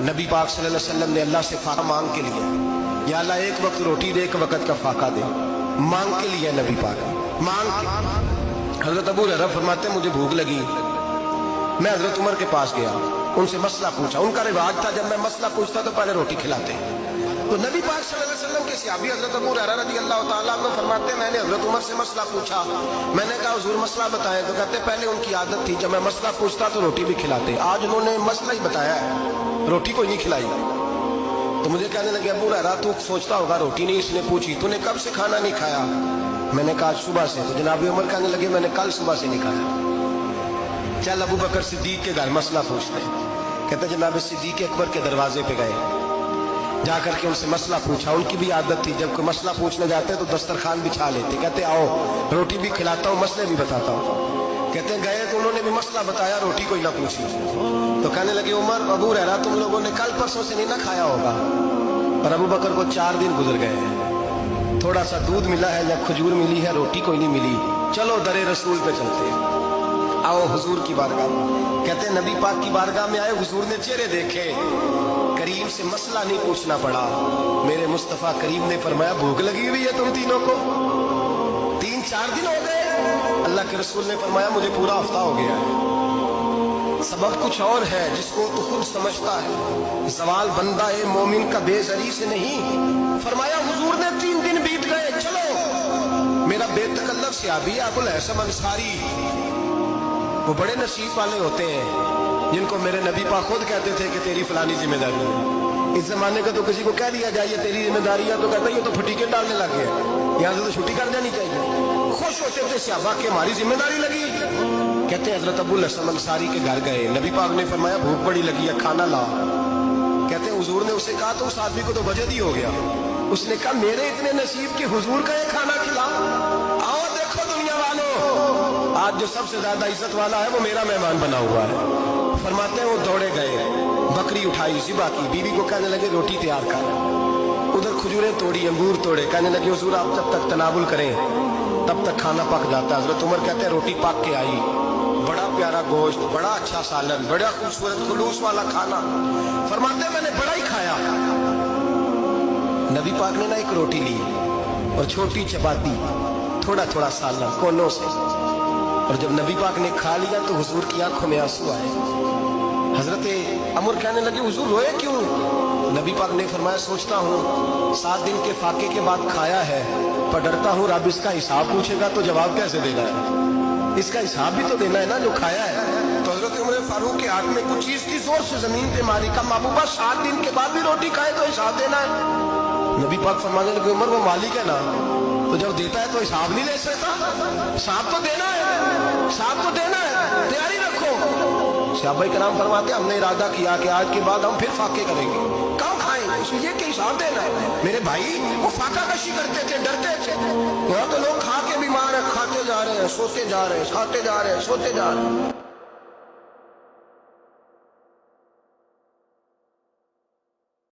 نبی پاک صلی اللہ علیہ وسلم نے اللہ سے فاقہ مانگ کے لیا، یا اللہ ایک وقت روٹی دے، ایک وقت کا فاقہ دے، مانگ کے لیا نبی پاک مانگ کے۔ حضرت ابو ہریرہ فرماتے ہیں مجھے بھوک لگی، میں حضرت عمر کے پاس گیا، ان سے مسئلہ پوچھا۔ ان کا رواج تھا جب میں مسئلہ پوچھتا تو پہلے روٹی کھلاتے۔ تو نبی پاک صلی اللہ علیہ وسلم کے صحابی حضرت ابو ہریرہ رضی اللہ تعالیٰ عنہ فرماتے ہیں میں نے حضرت عمر سے مسئلہ پوچھا، میں نے کہا حضور مسئلہ بتائیں، تو کہتے پہلے ان کی عادت تھی جب میں مسئلہ پوچھتا تو روٹی بھی کھلاتے، آج انہوں نے مسئلہ ہی بتایا ہے، روٹی کوئی نہیں کھلائی۔ تو مجھے کہنے لگے ابو ہریرہ تو سوچتا ہوگا روٹی نہیں اس نے پوچھی، تو نے کب سے کھانا نہیں کھایا؟ میں نے کہا آج صبح سے۔ تو جناب عمر کہنے لگے میں نے کل صبح سے نہیں کھایا، چل ابو بکر صدیق کے گھر مسئلہ پوچھتے ہیں۔ کہتے جناب صدیق اکبر کے دروازے پہ گئے، جا کر کے ان سے مسئلہ پوچھا۔ ان کی بھی عادت تھی جب کوئی مسئلہ پوچھنے جاتے تو دسترخوان بچھا لیتے، کہتے آؤ روٹی بھی کھلاتا ہوں مسئلے بھی بتاتا ہوں۔ کہتے گئے تو انہوں نے بھی مسئلہ بتایا، روٹی کوئی نہ پوچھی۔ تو کہنے لگے عمر ابو ہریرہ تم لوگوں نے کل پرسوں سے نہیں نہ کھایا ہوگا۔ اور ابو بکر کو 4 دن گزر گئے ہیں، تھوڑا سا دودھ ملا ہے یا کھجور ملی ہے، روٹی کوئی نہیں ملی، چلو در رسول پہ چلتے ہیں، آؤ حضور کی بارگاہ میں۔ کہتے ہیں نبی پاک کی بارگاہ میں آئے، حضور نے چہرے دیکھے، کریم سے مسئلہ نہیں پوچھنا پڑا۔ میرے مصطفیٰ کریم نے فرمایا بھوک لگی ہوئی ہے تم تینوں کو، 3-4 دن ہو گئے۔ اللہ کے رسول نے فرمایا مجھے پورا ہفتہ ہو گیا ہے۔ سبب کچھ اور ہے جس کو تو خود سمجھتا ہے، سوال بندہ مومن کا بے زری سے نہیں۔ فرمایا حضور نے 3 دن بیت گئے، چلو۔ میرا بے تکلف صحابی ابو الحسن انصاری، وہ بڑے نصیب والے ہوتے ہیں جن کو میرے نبی پاک خود کہتے تھے کہ تیری فلانی ذمہ داری ہے۔ اس زمانے کا تو کسی کو کہہ دیا جائے تیری ذمہ داری ہے تو کہتا ہے یہ تو پھٹیکے ڈالنے لگ گئے، یہاں سے تو چھٹی کر جانی چاہیے۔ خوش ہوتے تھے صحابہ کہ ہماری ذمہ داری لگی۔ کہتے ہیں حضرت ابو الحسن انصاری کے گھر گئے، نبی پاک نے فرمایا بھوک بڑی لگی ہے کھانا لا۔ کہتے ہیں حضور نے اسے کہا تو اس آدمی کو تو وجد ہی ہو گیا، اس نے کہا میرے اتنے نصیب کہ حضور کا یہ کھانا کھلا۔ آؤ دیکھو دنیا والوں، آج جو سب سے زیادہ عزت والا ہے وہ میرا مہمان بنا ہوا ہے۔ فرماتے ہیں وہ دوڑے گئے، بکری اٹھائی، ذبح کی، بیوی کو کہنے لگے روٹی تیار کر، ادھر کھجوریں توڑی، انگور توڑے، کہنے لگے حضور آپ جب تک تناول کریں تب تک کھانا پک جاتا۔ حضرت عمر کہتے ہیں روٹی پک کے آئی، بڑا پیارا گوشت، بڑا اچھا سالن، بڑا خوبصورت خلوص والا کھانا۔ فرماتے ہیں میں نے بڑا ہی کھایا۔ نبی پاک نے نا ایک روٹی لی اور چھوٹی چپاتی، تھوڑا تھوڑا سالن کونوں سے، اور جب نبی پاک نے کھا لیا تو حضور کی آنکھوں میں آنسو آئے۔ حضرت عمر کہنے لگے حضور روئے کیوں؟ نبی پاک نے فرمایا سوچتا ہوں 7 دن کے فاقے کے بعد کھایا ہے، پر ڈرتا ہوں رب اس کا حساب پوچھے گا تو جواب کیسے دینا ہے، اس کا حساب بھی تو دینا ہے نا جو کھایا ہے۔ تو حضرت عمر فاروق کے ہاتھ میں کچھ چیز تھی، زور سے زمین پہ ماری، کہا محبوبہ 7 دن کے بعد بھی روٹی کھائے تو حساب دینا ہے۔ نبی پاک فرمانے لگے عمر وہ مالک ہے نا، تو جب دیتا ہے تو حساب نہیں لے سکتا، حساب تو دینا ہے، حساب تو دینا ہے، تیاری رکھو۔ صحابہ کرام فرماتے ہیں ہم نے ارادہ کیا کہ آج کے بعد ہم پھر فاقے کریں گے، کم کھائیں گے، اس لیے کہ حساب دینا ہے۔ میرے بھائی وہ فاقہ کشی کرتے تھے، ڈرتے تھے، یہاں تو لوگ کھا کے بیمار ہیں، کھاتے جا رہے ہیں، سوتے جا رہے ہیں، کھاتے جا رہے ہیں، سوتے جا رہے ہیں۔